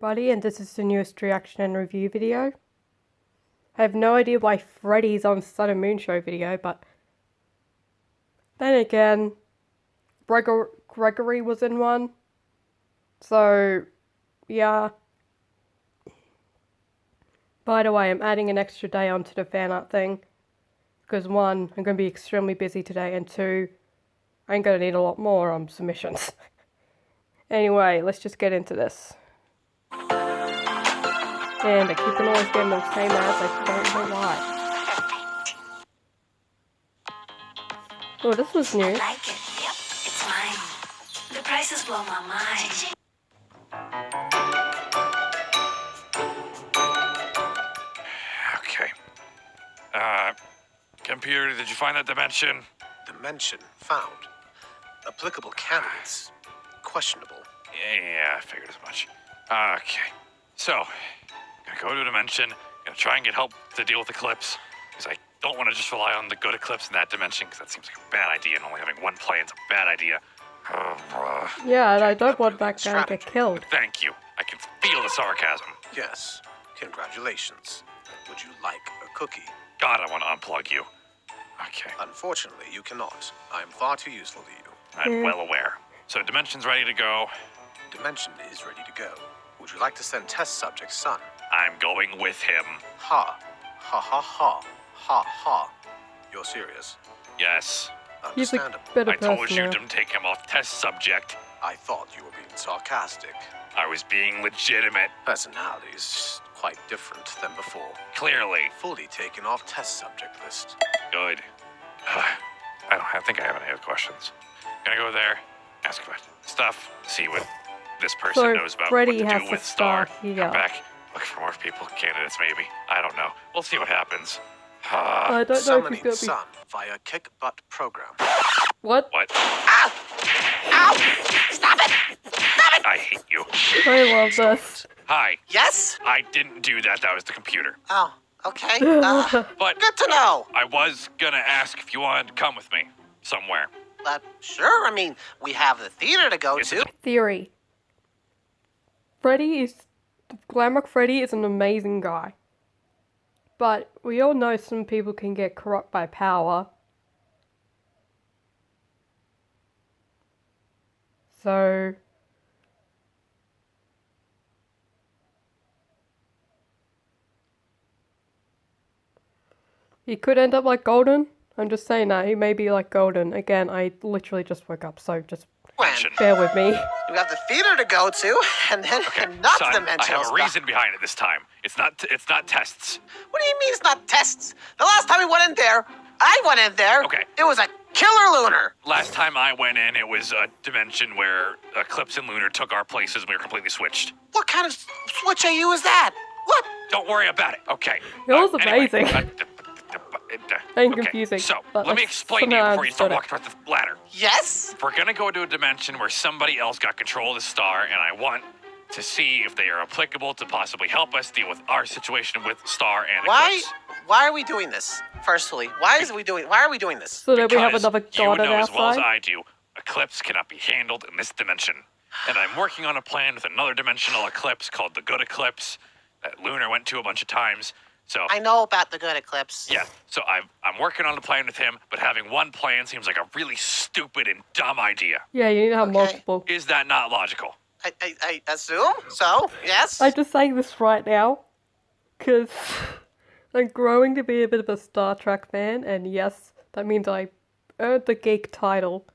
Buddy, and this is the newest reaction and review video. I have no idea why Freddy's on Sun and Moon Show video, but then again, Gregory was in one, so yeah. By the way, I'm adding an extra day onto the fan art thing, because one, I'm going to be extremely busy today, and two, I'm going to need a lot more submissions. Anyway, let's just get into this. And I keep on always getting those same ads, I don't know why. Oh, this was new. Like it? Yep, it's mine. The prices blow my mind. Okay. Computer, did you find that dimension? Dimension found. Applicable candidates questionable. Yeah, I figured as much. Okay. So, gonna go to a dimension, gonna try and get help to deal with eclipse, because I don't want to just rely on the good eclipse in that dimension, because that seems like a bad idea, and only having one plan's a bad idea. Yeah, and I don't want that guy to get killed. But thank you. I can feel the sarcasm. Yes. Congratulations. Would you like a cookie? God, I want to unplug you. Okay. Unfortunately, you cannot. I am far too useful to you. I'm well aware. So, dimension's ready to go. Dimension is ready to go. Would you like to send test subject Sun? I'm going with him. Ha. Ha ha ha. Ha ha. You're serious? Yes. He's a Understandable. better I told person you now. to take him off test subject. I thought you were being sarcastic. I was being legitimate. Personalities quite different than before. Clearly. Fully taken off test subject list. Good. I think I have any other questions. Gonna go there, ask about stuff, see what this person So knows about Freddy what to has do to with Star. start here. Come back, look for more people, candidates maybe. I don't know. We'll see what happens. I don't know if Summoning he's gonna be. Sun via kick butt program. What? What? Ow! Ow! Stop it! Stop it! I hate you. I love this. Hi. Yes? I didn't do that. That was the computer. Oh, okay. But Good to know. I was gonna ask if you wanted to come with me somewhere. Sure, I mean, we have the theater to go Is to. it- Glamrock Freddy is an amazing guy. But we all know some people can get corrupt by power. So he could end up like Golden. I'm just saying that. He may be like Golden. Again, I literally just woke up, so just When bear with me. we have the theater to go to, and then not Son, I dimensional have a reason behind it this time. It's not tests. What do you mean it's not tests? The last time we went in there, I went in there. Okay. It was a killer lunar. Last time I went in, it was a dimension where Eclipse and Lunar took our places and we were completely switched. What kind of switch AU is that? What? Don't worry about it. Okay. It was Anyway, amazing. And confusing, So, but let me let's explain to you somehow before you start understood walking toward the ladder. Yes? We're gonna go to a dimension where somebody else got control of the star, and I want to see if they are applicable to possibly help us deal with our situation with Star and Eclipse. Why are we doing this? Firstly, why are we doing this? So that we have Because another you god know on our as well as side. I do, Eclipse cannot be handled in this dimension. And I'm working on a plan with another dimensional eclipse called the Good Eclipse that Lunar went to a bunch of times. So I know about the good eclipse. yeah, so I'm working on a plan with him, but having one plan seems like a really stupid and dumb idea. Yeah, you need to have Okay. multiple. Is that not logical? I assume so. Yes. I'm just saying this right now, because I'm growing to be a bit of a Star Trek fan, and yes, that means I earned the geek title.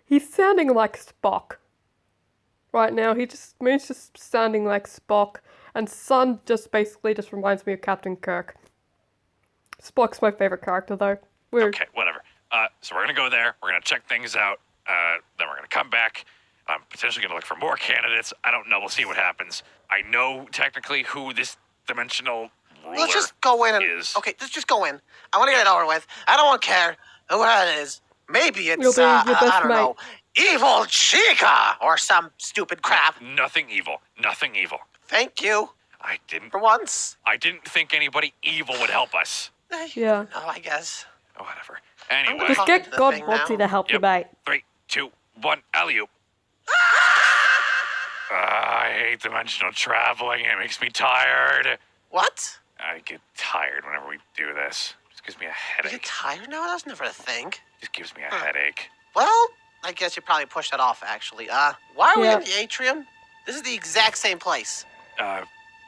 He's sounding like Spock. Right now, Moon's just sounding like Spock, and Sun just basically just reminds me of Captain Kirk. Spock's my favorite character, though. Okay, whatever. So we're gonna go there. We're gonna check things out. Then we're gonna come back. I'm potentially gonna look for more candidates. I don't know. We'll see what happens. I know technically who this dimensional ruler Let's just go in and is. okay. Let's just go in. I want to get it over with. I don't want to care who it is. Maybe You'll it's be your best I don't mate. know, Evil Chica or some stupid crap. Nothing evil. Nothing evil. Thank you I didn't. for once. I didn't think anybody evil would help us. Yeah. No, I guess. Oh, whatever. Anyway. gonna Just talk get to the God thing Watty now. to help you, Yep. mate. 3, 2, 1. Alley-oop. I hate dimensional traveling. It makes me tired. What? I get tired whenever we do this. It just gives me a You headache. get tired now? That was never a thing. It just gives me a headache. Well, I guess you probably pushed that off, actually. Why are we Yeah. in the atrium? This is the exact same place.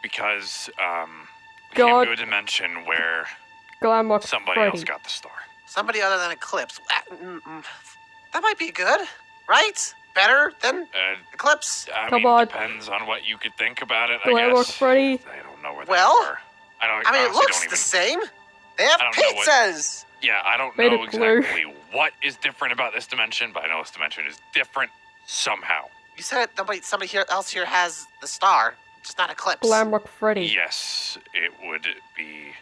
Because, we God. came to a dimension where Glamrock somebody Freddy. else got the star. Somebody other than Eclipse. That might be good, right? Better than Eclipse? I Come mean, on. depends on what you could think about it, I Glamrock guess. Freddy. I don't know where Well, they are. I I mean, it honestly looks don't even... the same. They have I don't know what- pizzas. Yeah, I don't Made know it blue. exactly what is different about this dimension, but I know this dimension is different somehow. You said somebody else here has the star, just not Eclipse. Glamrock Freddy. Yes, it would be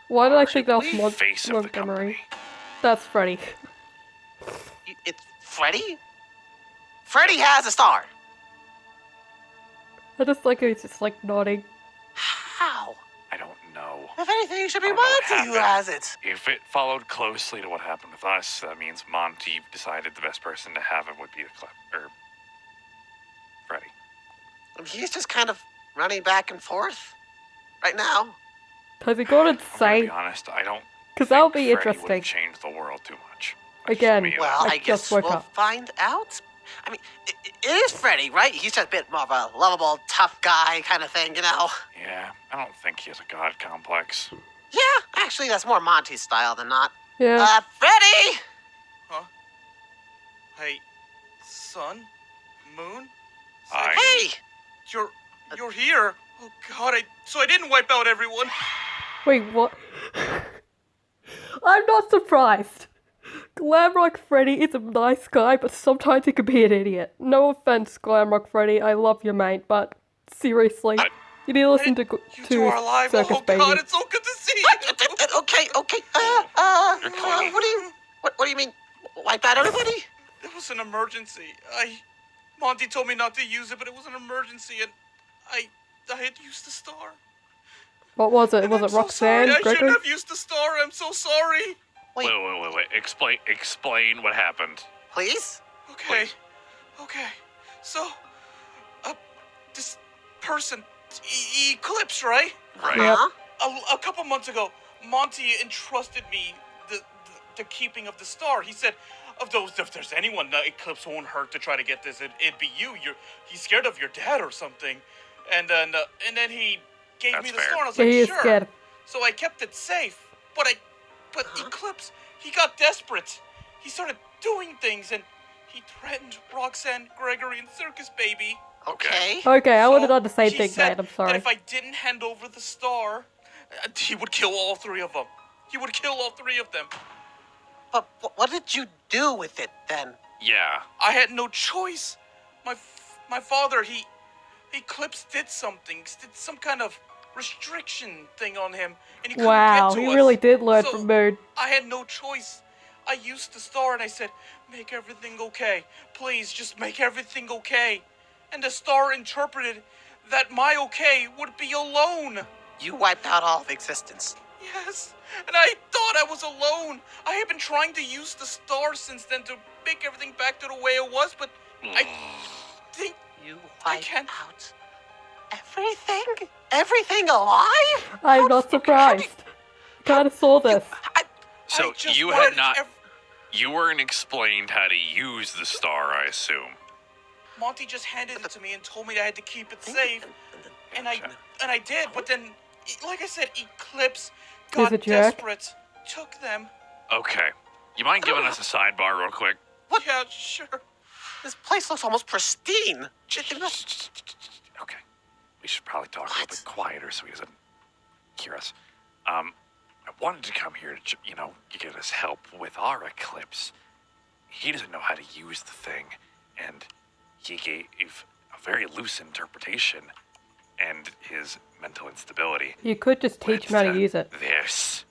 Why did I think that was the face of the Montgomery? company. That's Freddy. It's Freddy? Freddy has a star. I just like he's just like nodding. How? I don't know. If anything, it should be I don't know what Monty who happened. has it. If it followed closely to what happened with us, that means Monty decided the best person to have it would be Freddy. He's just kind of running back and forth right now. Has he gone I'm gonna insane? be honest, I don't. Because that would think be Freddy interesting. would've changed the world too much. That's just Again. me, though. Well, I I just guess woke we'll up. find out. I mean, it is Freddy, right? He's just a bit more of a lovable, tough guy kind of thing, you know? Yeah, I don't think he has a god complex. Yeah, actually, that's more Monty's style than not. Yeah. Freddy! Huh? Hey, sun, moon. Hi. Hey! You're here. Oh God! So I didn't wipe out everyone. Wait, what? I'm not surprised. Glamrock Freddy is a nice guy, but sometimes he can be an idiot. No offense, Glamrock Freddy. I love you, mate, but seriously, you need to listen to You two are alive. Circus Oh Baby. God! It's so good to see you. Okay. You're clean. What do you mean? Wipe out everybody? It was an emergency. Monty told me not to use it, but it was an emergency, and I had used the star. What was it? And Was I'm it so sorry. Roxanne? I Gregory? shouldn't have used the star. I'm so sorry. Wait, Wait. Explain what happened. please? Okay. Okay. So, this person, Eclipse, right? Right. Yep. Huh? A couple months ago, Monty entrusted me the keeping of the star. He said, if there's anyone that Eclipse won't hurt to try to get this, it'd be you. He's scared of your dad or something. And then he gave That's me the fair. star, and I was He like, is sure. scared. So I kept it safe. But Eclipse, he got desperate. He started doing things, and he threatened Roxanne, Gregory, and Circus Baby. Okay. Okay, I would have So, done the same he thing, said mate. I'm that sorry. if I didn't hand over the star, he would kill all three of them. He would kill all three of them. But what did you do with it then? Yeah. I had no choice. My father, Eclipse did something, did some kind of restriction thing on him, and he couldn't Wow, get to he us. really did learn So, from Moon. I had no choice. I used the star and I said, make everything okay. Please, just make everything okay. And the star interpreted that my okay would be alone. You wiped out all of existence. Yes, and I thought I was alone. I have been trying to use the star since then to make everything back to the way it was, but I think You I wiped can't. out everything? Everything alive? I'm not surprised. Kinda saw this. So I just you wanted had not. You weren't explained how to use the star, I assume. Monty just handed it to me and told me I had to keep it safe, and I did. But then, like I said, Eclipse He's got a jerk. desperate, took them. Okay. You mind giving us a sidebar real quick? What? Yeah, sure. This place looks almost pristine. Okay. We should probably talk a little bit quieter so he doesn't hear us. I wanted to come here to, get us help with our eclipse. He doesn't know how to use the thing, and he gave a very loose interpretation and his mental instability. You could just teach him how to use it. This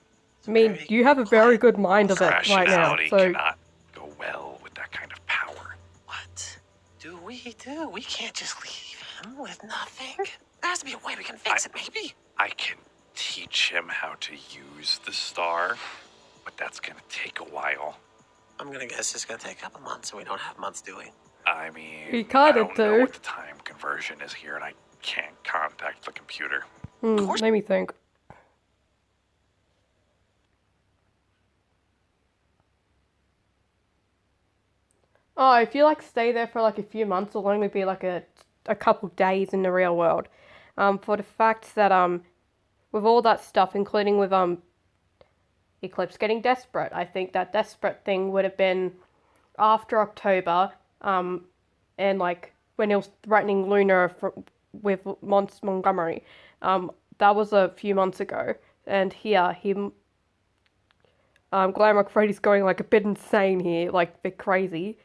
I mean, you have a very good mind of it right now, rationality so cannot go well with that kind of power. What do we do? We can't just leave him with nothing. There has to be a way we can fix it, maybe. I can teach him how to use the star, but that's gonna take a while. I'm gonna guess it's gonna take a couple months, so we don't have months, do we? I mean, He I kinda don't know do. what the time conversion is here, and I can't contact the computer. Let me think. Oh, if you like stay there for like a few months, it'll only be like a couple days in the real world. For the fact that with all that stuff, including with Eclipse getting desperate, I think that desperate thing would have been after October, and like when he was threatening Luna with Montgomery, that was a few months ago, and here Glamrock Freddy's going like a bit insane here, like a bit crazy,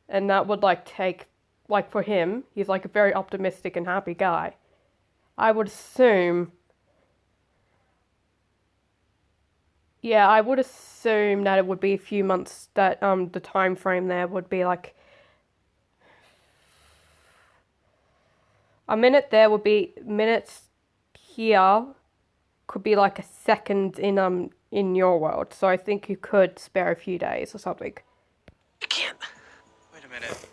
and that would like take, like for him, he's like a very optimistic and happy guy. I would assume, yeah, I would assume that it would be a few months, that the time frame there would be like a minute there would be minutes here could be like a second in your world. So I think you could spare a few days or something. I can't. Wait a minute.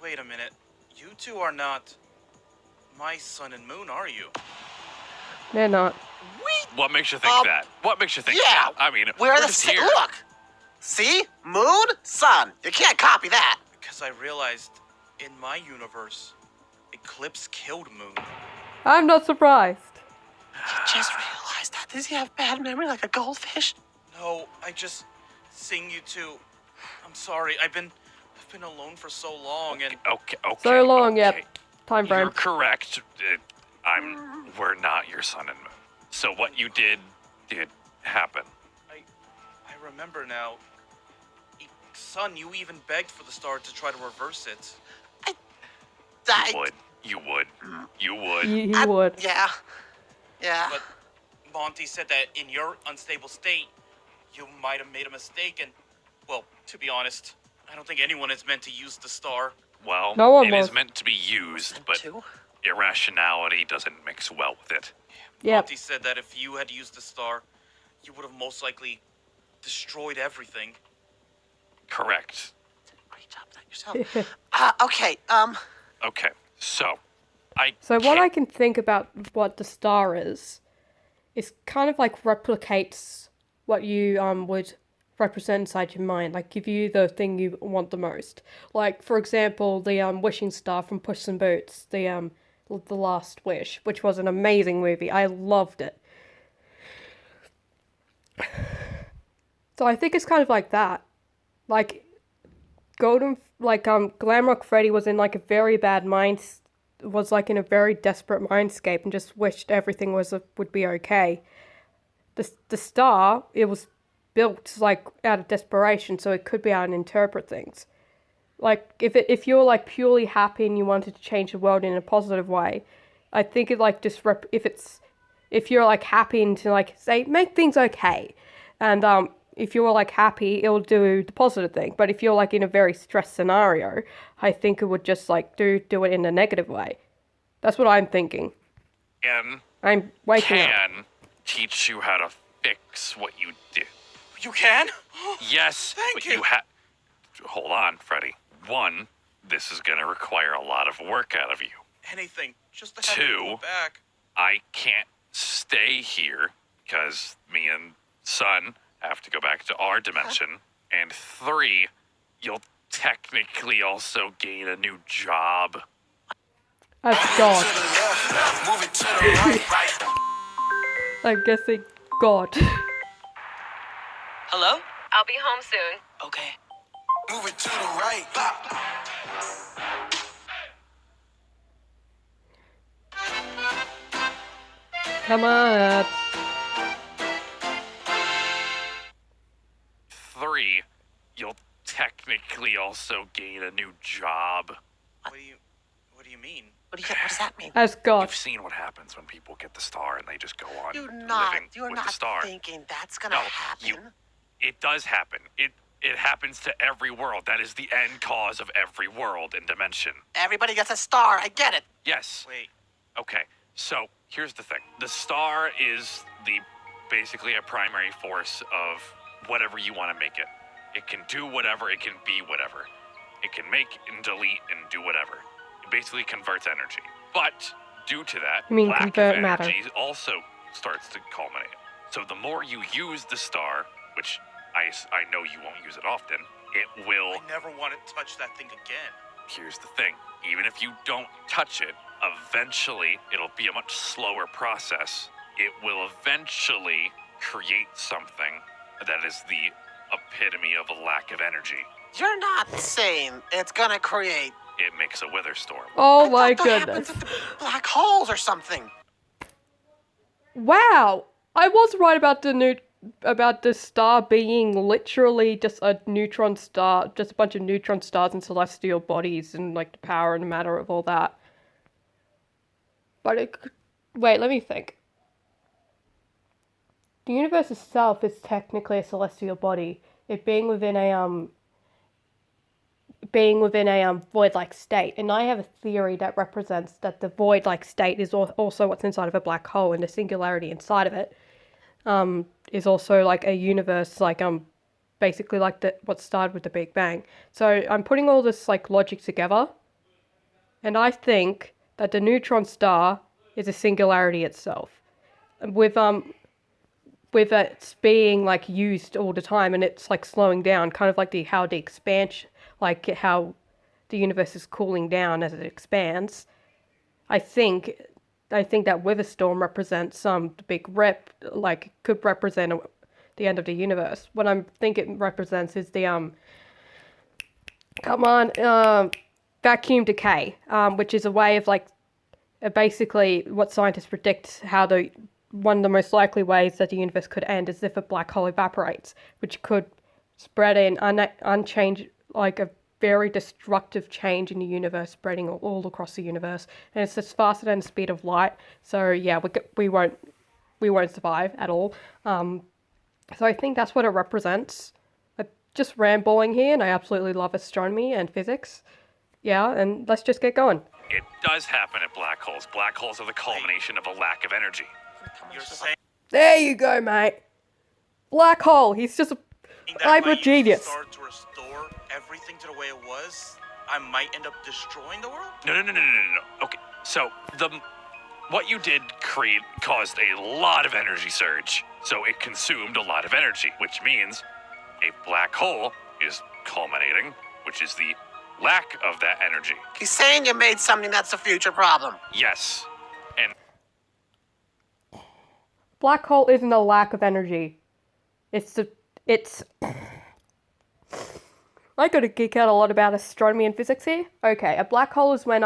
Wait a minute. You two are not my sun and moon, are you? They're not. What makes you think that? What makes you think Yeah. that? I mean, We're the just same. here. Look. See? Moon, sun. You can't copy that. Because I realized in my universe, Eclipse killed Moon. I'm not surprised. Just realized that. Does he have bad memory like a goldfish? No, I just seeing you two. I'm sorry. I've been alone for so long, and Okay. So long, okay. yep. Time frame. You're correct. We're not your sun and moon. So what you did happen. I remember now. Son, you even begged for the star to try to reverse it. You would. He would. Yeah. Yeah. But Monty said that in your unstable state, you might have made a mistake, and, well, to be honest, I don't think anyone is meant to use the star. Well, No one it was. is meant to be used, but Two? irrationality doesn't mix well with it. Yep. Monty said that if you had used the star, you would have most likely destroyed everything. Correct. Great job, not yourself. Okay. Okay, so So what can't- I can think about what the star is kind of like replicates what you would represent inside your mind, like give you the thing you want the most. Like for example, the wishing star from Puss in Boots, the Last Wish, which was an amazing movie. I loved it. So I think it's kind of like that. Like Glamrock Freddy was in like a very bad was like in a very desperate mindscape and just wished everything would be okay. The star, it was built like out of desperation, so it could be able to interpret things. Like if you're like purely happy and you wanted to change the world in a positive way, I think it like if you're like happy and to like say make things okay, and if you're like happy, it'll do the positive thing. But if you're like in a very stressed scenario, I think it would just like do it in a negative way. That's what I'm thinking. I'm waking up. can teach you how to fix what you did. You can? Yes, Thank but you. you hold on, Freddy. One, this is gonna require a lot of work out of you. Anything. Just to have you Two. go back. I can't stay here because me and Son have to go back to our dimension. And three, you'll technically also gain a new job. That's God. I'm guessing God. Hello? I'll be home soon. Okay. Move it to the right. Pop. Come on. Three, you'll technically also gain a new job. What do you mean? What does that mean? As God. You've seen what happens when people get the star and they just go on You're living you're with not the star. thinking that's gonna No, happen. It does happen. It happens to every world. That is the end cause of every world and dimension. Everybody gets a star. I get it. Yes. Wait. Okay. So here's the thing. The star is basically a primary force of whatever you want to make it. It can do whatever. It can be whatever. It can make and delete and do whatever. It basically converts energy. But due to that, You mean lack convert of matter. energy also starts to culminate. So the more you use the star, which I know you won't use it often, it will. I never want to touch that thing again. Here's the thing. Even if you don't touch it, eventually it'll be a much slower process. It will eventually create something that is the epitome of a lack of energy. You're not saying it's gonna create. It makes a wither storm. Oh I my thought that happens goodness. at the black holes or something. Wow! I was right about the star being literally just a neutron star, just a bunch of neutron stars and celestial bodies and like the power and matter of all that. But wait, let me think. The universe itself is technically a celestial body. It being within a void-like state, and I have a theory that represents that the void-like state is also what's inside of a black hole, and the singularity inside of it is also like a universe, like basically like what started with the Big Bang. So I'm putting all this like logic together, and I think that the neutron star is a singularity itself, with it's being like used all the time, and it's like slowing down, kind of like how the expansion, like how the universe is cooling down as it expands. I think that wither storm represents the big like could represent the end of the universe. What I think it represents is the vacuum decay, which is a way of like basically what scientists predict how one of the most likely ways that the universe could end is if a black hole evaporates, which could spread in unchange, like a very destructive change in the universe, spreading all across the universe, and it's just faster than the speed of light. So yeah, we won't survive at all. So I think that's what it represents. I'm just rambling here, and I absolutely love astronomy and physics. Yeah, and let's just get going. It does happen at black holes. Black holes are the culmination of a lack of energy. You're saying There you go, mate. Black hole. He's just a that I'm if I a use the genius. star to restore everything to the way it was, I might end up destroying the world? No. Okay, so what you did caused a lot of energy surge. So it consumed a lot of energy, which means a black hole is culminating, which is the lack of that energy. He's saying you made something that's a future problem. Yes. And Black hole isn't a lack of energy. It's I gotta geek out a lot about astronomy and physics here. Okay, a black hole is when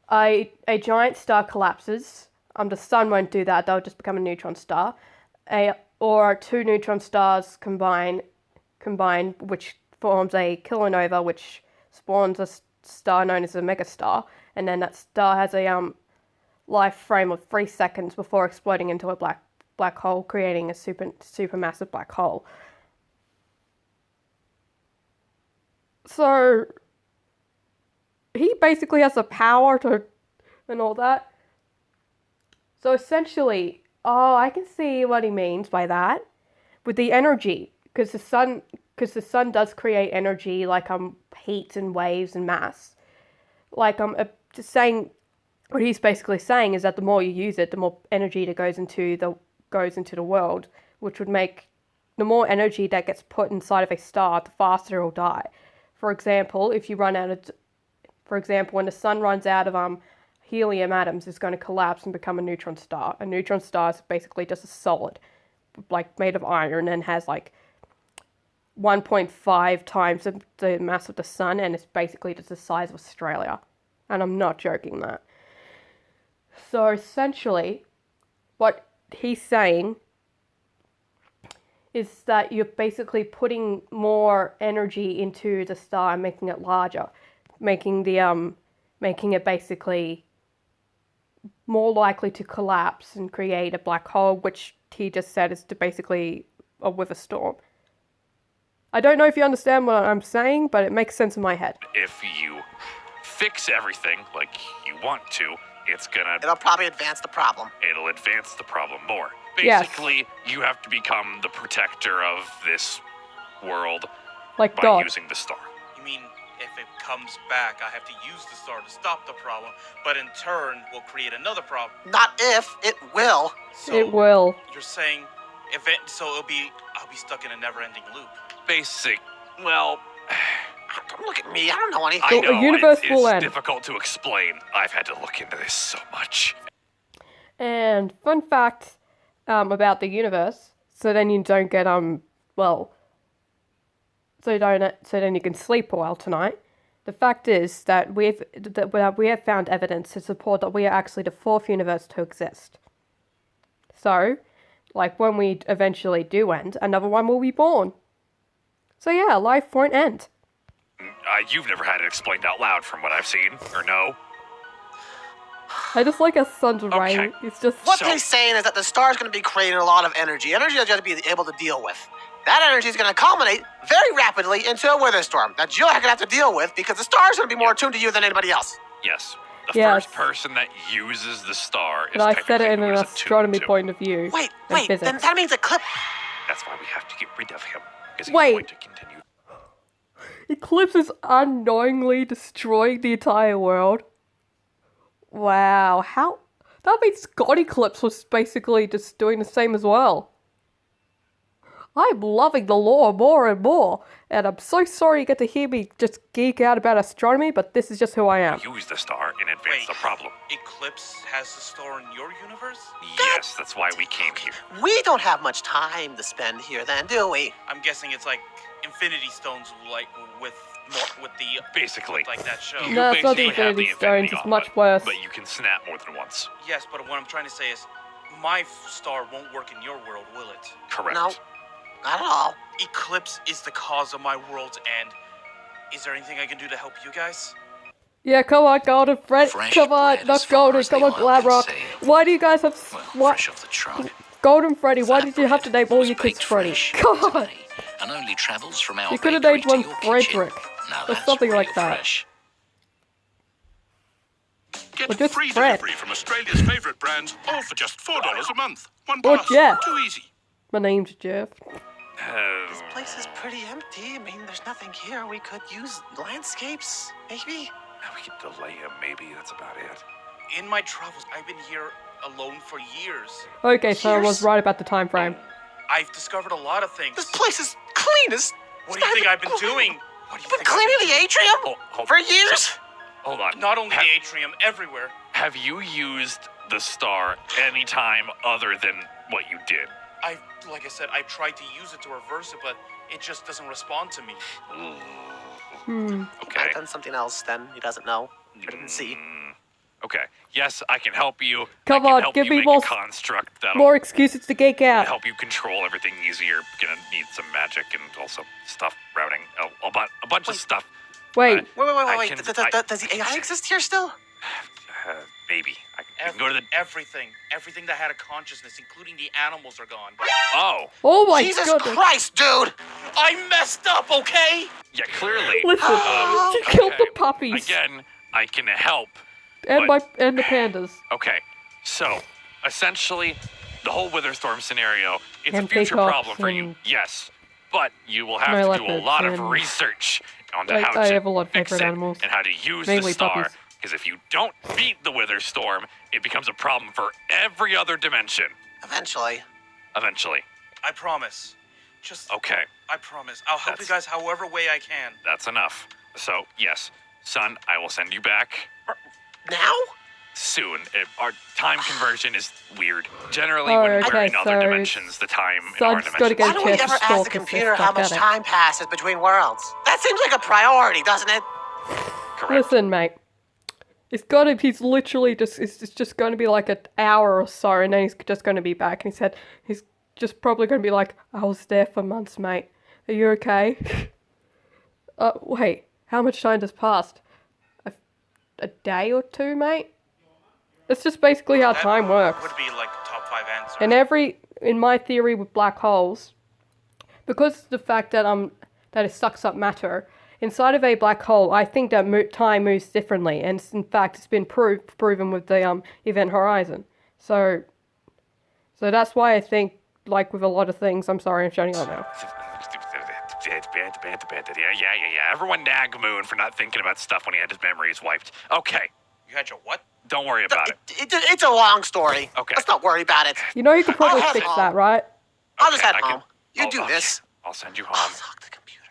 a giant star collapses. The sun won't do that; they'll just become a neutron star. Or two neutron stars combine, which forms a kilonova, which spawns a star known as a megastar, and then that star has a life frame of 3 seconds before exploding into a black hole, creating a supermassive black hole. So he basically has the power to and all that. So essentially, I can see what he means by that with the energy, because the sun does create energy, like heat and waves and mass. Like just saying, what he's basically saying is that the more you use it, the more energy that goes into the world, which would make the more energy that gets put inside of a star, the faster it'll die. For example, when the sun runs out of helium atoms, it's going to collapse and become a neutron star. A neutron star is basically just a solid, like made of iron, and has like 1.5 times the mass of the sun, and it's basically just the size of Australia. And I'm not joking that. So essentially, what he's saying is that you're basically putting more energy into the star and making it larger, making it basically more likely to collapse and create a black hole, which he just said is basically a wither storm. I don't know if you understand what I'm saying, but it makes sense in my head. if you fix everything like you want to, It'll probably advance the problem. it'll advance the problem more. Yes. Basically, you have to become the protector of this world Like by God. using the star. You mean if it comes back, I have to use the star to stop the problem, but in turn will create another problem. Not if, it will. So It will. You're saying so I'll be stuck in a never-ending loop. Well, Don't look at me. I don't know anything. I So know a universe it's will end. difficult to explain. I've had to look into this so much. And fun fact about the universe, so then you don't get so then you can sleep a while tonight. The fact is that we have found evidence to support that we are actually the fourth universe to exist. So, like when we eventually do end, another one will be born. So yeah, life won't end. You've never had it explained out loud from what I've seen, or no? I just like a sun's ray. Okay. It's just What So- they're saying is that the star is going to be creating a lot of energy. Energy that you have to be able to deal with. That energy is going to culminate very rapidly into a weather storm that you're going to have to deal with because the star is going to be more attuned to you than anybody else. Yes. The Yes. first person that uses the star is and I said technically it in who an it's attuned astronomy to. point of view. Wait, and then physics. that means Eclipse. That's why we have to get rid of him. Because he's Wait. going to continue. Eclipse is unknowingly destroying the entire world. Wow, how? That means God Eclipse was basically just doing the same as well. I'm loving the lore more and more, and I'm so sorry you get to hear me just geek out about astronomy, but this is just who I am. Use the star and advance Wait. the problem. Eclipse has the star in your universe? Yes, that's why we came here. We don't have much time to spend here then, do we? I'm guessing it's like Infinity Stones, like with the Basically. like that show. You No, it's not the basically have Infinity the Stones, Infinity it's Gauntlet, much worse. But you can snap more than once. Yes, but what I'm trying to say is, my star won't work in your world, will it? Correct. No. Not at all. Eclipse is the cause of my world's end. Is there anything I can do to help you guys? Yeah, come on, Golden Fred. Fresh Come on, bread as not far Golden. as Come the on, oil can Glamrock. see. Why do you guys have Well, what? fresh off the truck. Golden Freddy? Why did you have to name all was your kids baked Freddy? fresh God. today, and only travels from our You could have bakery named to one your kitchen. Frederick. Now Or that's something real like that. fresh. Get Or just free Fred. delivery from Australia's favourite brands, all for just $4 a month. One Or pass. Jeff. Too easy. My name's Jeff. This place is pretty empty. I mean, there's nothing here. We could use landscapes, maybe. We could delay him, maybe. That's about it. In my travels, I've been here alone for years. Okay, so I was Years? right about the time frame. I've discovered a lot of things. This place is clean as... What do you think I've been doing? What do you Been think I've cleaning been the atrium Hold- for years? Hold on. doing? Not only have, the atrium, everywhere. have you used the star any time other than what you did? Like I said, I tried to use it to reverse it, but it just doesn't respond to me. Okay. I've done something else then. He doesn't know. Or didn't see. Okay. Yes, I can help you. Come I can on, help give you me make more a construct that'll More excuses to geek out. help you control everything easier. Gonna need some magic and also stuff routing. A bunch of stuff. Wait, Wait. can- Does the AI exist here still? Maybe. You can go to the. Everything that had a consciousness, including the animals, are gone. Oh. oh my Jesus goodness. Christ, dude! I messed up, okay? Yeah. Clearly. Listen, you killed the okay. puppies Again, I can help. and but- the pandas. Okay, so essentially, the whole Witherstorm scenario, it's And a future peacocks problem for you, and- yes, but you will have My to do a leopards lot of and- research on I- how I to have a lot of fix favorite it animals. and how to use Mainly the star. puppies. Because if you don't beat the Witherstorm, it becomes a problem for every other dimension. Eventually. Eventually, I promise. Just, okay, I promise. I'll help That's- you guys however way I can. that's enough. So yes, son, I will send you back Now? soon. Our time conversion is weird. Generally, Oh, when we're okay, in other so dimensions, the time in so our I just gotta dimension. get Why a don't we chance ever to ask stalk the his computer sister. how much Get it. time passes between worlds? That seems like a priority, doesn't it? Correct. Listen, mate. He's literally just, it's just going to be like an hour or so, and then he's just going to be back. And he said he's just probably going to be like, I was there for months, mate. Are you okay? Wait, how much time has passed? A day or two, mate? That's just basically how That time works. would be like top 5 answer. And in my theory with black holes, because of the fact that that it sucks up matter, inside of a black hole, I think that time moves differently, and in fact, it's been proven with the event horizon. So that's why I think, like with a lot of things, I'm sorry, I'm shutting up now. Yeah. Everyone nag Moon for not thinking about stuff when he had his memories wiped. Okay, You had your what? don't worry about it. It's a long story. Okay. Let's not worry about it. You know you could probably I'll head fix home. that, right? I'll just Okay, head I can- home. You do okay. this. I'll send you I'll home. lock the computer.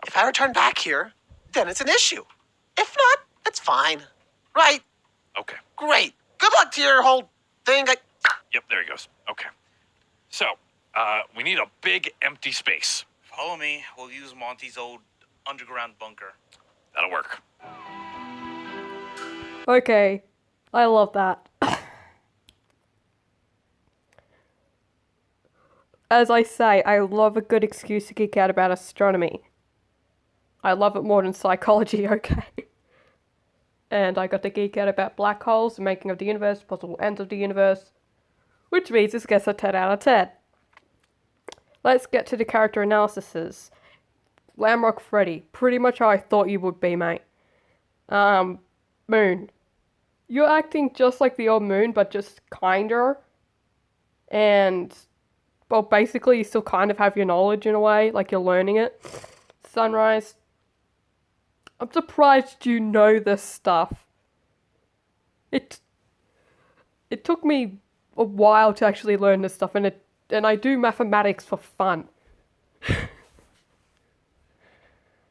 If I return back here, then it's an issue. If not, it's fine. Right? Okay. Great. Good luck to your whole thing. Yep, there he goes. Okay. So, we need a big empty space. Follow me. We'll use Monty's old underground bunker. That'll work. Okay. I love that. As I say, I love a good excuse to geek out about astronomy. I love it more than psychology, okay? And I got to geek out about black holes, the making of the universe, possible ends of the universe, which means this gets a 10 out of 10. Let's get to the character analyses. Glamrock Freddy, pretty much how I thought you would be, mate. Moon. You're acting just like the old Moon, but just kinder. And, well, basically you still kind of have your knowledge in a way, like you're learning it. Sunrise. I'm surprised you know this stuff. It took me a while to actually learn this stuff, and I do mathematics for fun.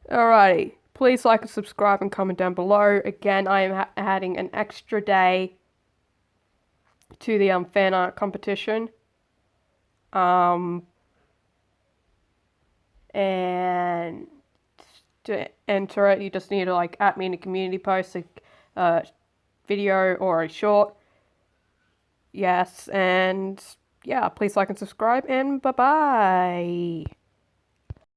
Alrighty, please like and subscribe and comment down below. Again, I am adding an extra day to the fan art competition. And to enter it, you just need to at me in a community post, a video or a short. Yes, and yeah, please like and subscribe, and bye bye.